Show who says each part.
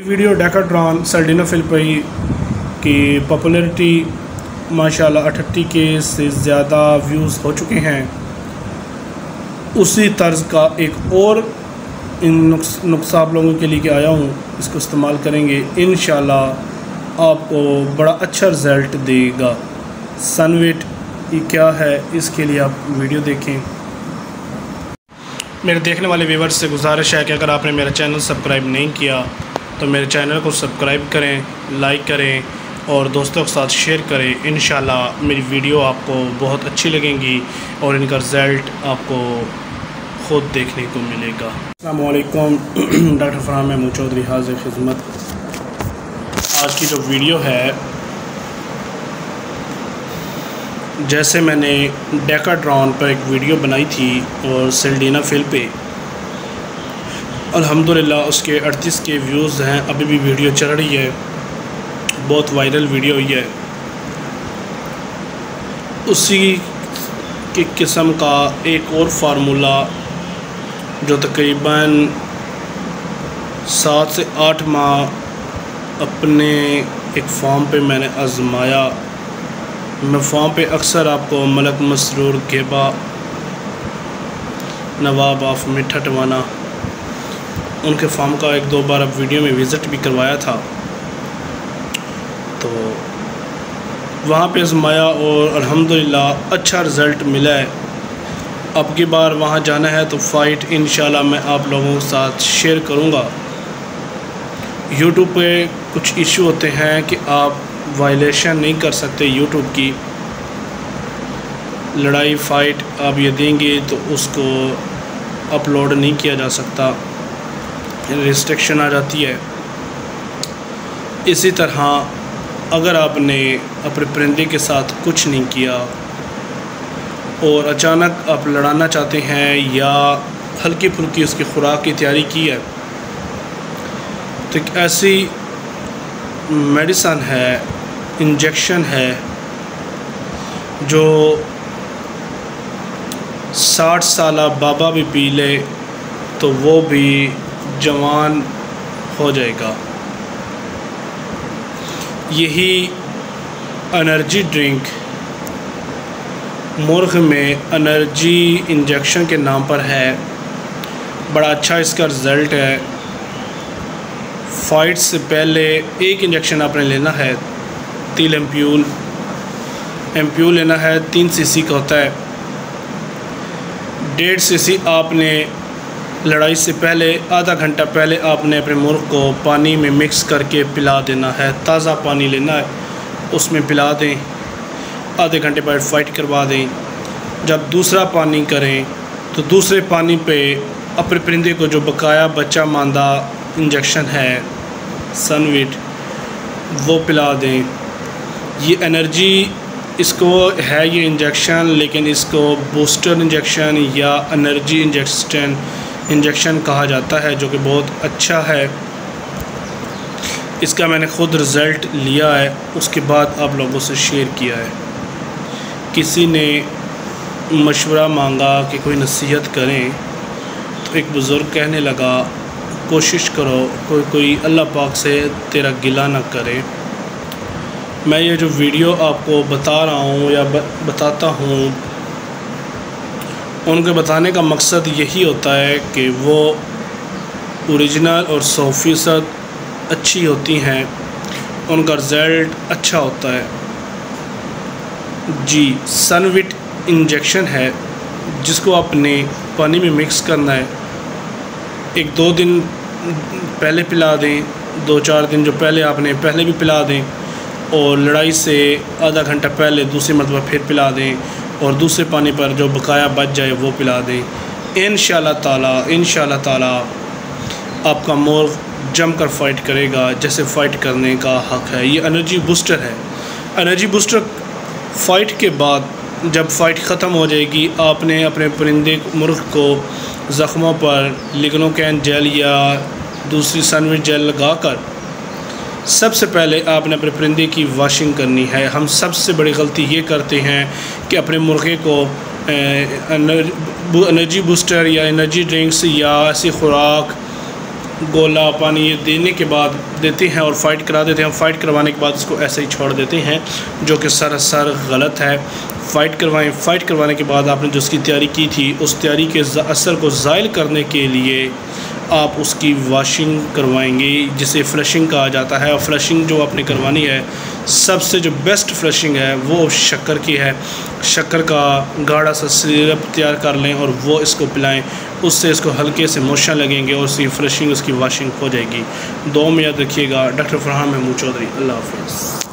Speaker 1: Video डेकाट्रॉन सर्डिनो Philippi की popularity माशाल्लाह 38K से ज़्यादा व्यूज़ हो चुके हैं। उसी तर्ज का एक और इन नुस्खा आप लोगों के लिए आया हूँ, इसको इस्तेमाल करेंगे इंशाल्लाह आपको बड़ा अच्छा रिज़ल्ट देगा। सनविट ये क्या है, इसके लिए आप वीडियो देखें। मेरे देखने वाले व्यूअर्स से गुजारिश है कि अगर आपने मेरा चैनल सब्सक्राइब नहीं किया तो मेरे चैनल को सब्सक्राइब करें, लाइक करें और दोस्तों के साथ शेयर करें। इंशाल्लाह मेरी वीडियो आपको बहुत अच्छी लगेंगी और इनका रिज़ल्ट आपको ख़ुद देखने को मिलेगा। अस्सलामु अलैकुम, डॉक्टर फरहान महमूद चौधरी हाज़िर खिदमत। आज की जो वीडियो है, जैसे मैंने डेकाट्रॉन पर एक वीडियो बनाई थी और सर्डिनो फिलिपी, अल्हम्दुलिल्लाह उसके 38K व्यूज़ हैं। अभी भी वीडियो चल रही है, बहुत वायरल वीडियो हुई है। उसी की किस्म का एक और फार्मूला जो तकरीबन 7 से 8 माह अपने एक फार्म पे मैंने आजमाया। मैं फार्म पे अक्सर आपको मलक मसरूर गेबा, नवाब ऑफ मिठा टवाना, उनके फार्म का 1-2 बार अब वीडियो में विज़िट भी करवाया था, तो वहाँ पे आजमाया और अल्हम्दुलिल्लाह अच्छा रिज़ल्ट मिला है। अब की बार वहाँ जाना है तो फ़ाइट इंशाल्लाह मैं आप लोगों के साथ शेयर करूँगा। यूट्यूब पे कुछ इशू होते हैं कि आप वायलेशन नहीं कर सकते यूट्यूब की। लड़ाई फ़ाइट आप ये देंगे तो उसको अपलोड नहीं किया जा सकता, रिस्ट्रिक्शन आ जाती है। इसी तरह अगर आपने अपने परिंदे के साथ कुछ नहीं किया और अचानक आप लड़ाना चाहते हैं या हल्की फुल्की उसकी खुराक की तैयारी की है, तो एक ऐसी मेडिसन है, इंजेक्शन है जो 60 साला बाबा भी पी ले तो वो भी जवान हो जाएगा। यही एनर्जी ड्रिंक मुर्ग में एनर्जी इंजेक्शन के नाम पर है। बड़ा अच्छा इसका रिज़ल्ट है। फ़ाइट से पहले एक इंजेक्शन आपने लेना है, 3 एम्प्यूल लेना है, 3 cc का होता है। 1.5 cc आपने लड़ाई से पहले आधा घंटा पहले आपने अपने मुर्ग को पानी में मिक्स करके पिला देना है। ताज़ा पानी लेना है, उसमें पिला दें, आधे घंटे बाद फ़ाइट करवा दें। जब दूसरा पानी करें तो दूसरे पानी पे अपने परिंदे को जो बकाया बच्चा मांदा इंजेक्शन है सनविट, वो पिला दें। ये एनर्जी इसको है ये इंजेक्शन, लेकिन इसको बूस्टर इंजेक्शन या एनर्जी इंजेक्शन कहा जाता है, जो कि बहुत अच्छा है। इसका मैंने ख़ुद रिज़ल्ट लिया है, उसके बाद आप लोगों से शेयर किया है। किसी ने मशवरा मांगा कि कोई नसीहत करें, तो एक बुज़ुर्ग कहने लगा कोशिश करो कोई अल्लाह पाक से तेरा गिला ना करे। मैं ये जो वीडियो आपको बता रहा हूँ या बताता हूँ, उनके बताने का मकसद यही होता है कि वो ओरिजिनल और 100% अच्छी होती हैं, उनका रिज़ल्ट अच्छा होता है। जी, सनविट इंजेक्शन है जिसको आपने पानी में मिक्स करना है। 1-2 दिन पहले पिला दें, 2-4 दिन जो पहले आपने पहले भी पिला दें, और लड़ाई से आधा घंटा पहले दूसरी मरतबा फिर पिला दें, और दूसरे पानी पर जो बकाया बच जाए वो पिला दें। इंशाल्लाह ताला आपका मुर्ग जमकर फ़ाइट करेगा जैसे फ़ाइट करने का हक़ है। ये एनर्जी बूस्टर है। एनर्जी बूस्टर फ़ाइट के बाद जब फ़ाइट ख़त्म हो जाएगी, आपने अपने परिंदे मुर्ग को ज़ख्मों पर लिग्नोकैन जेल या दूसरी सनविट जेल लगाकर सबसे पहले आपने अपने परिंदे की वाशिंग करनी है। हम सबसे बड़ी गलती ये करते हैं कि अपने मुर्गे को एनर्जी बूस्टर या एनर्जी ड्रिंक्स या ऐसी खुराक गोला पानी ये देने के बाद देते हैं और फाइट करा देते हैं। फ़ाइट करवाने के बाद इसको ऐसे ही छोड़ देते हैं, जो कि सरासर गलत है। फ़ाइट करवाएं। फ़ाइट करवाने के बाद आपने जो उसकी तैयारी की थी, उस तैयारी के असर को ज़ायल करने के लिए आप उसकी वॉशिंग करवाएंगे, जिसे फ्लशिंग कहा जाता है। और फ्लशिंग जो आपने करवानी है, सबसे जो बेस्ट फ्लशिंग है वो शक्कर की है। शक्कर का गाढ़ा सा सिरप तैयार कर लें और वो इसको पिलाएं, उससे इसको हल्के से मोशन लगेंगे और उसकी फ्लशिंग, उसकी वॉशिंग हो जाएगी। दुआ में याद रखिएगा। डॉक्टर फरहान महमूद चौधरी। अल्लाह हाफ़िज़।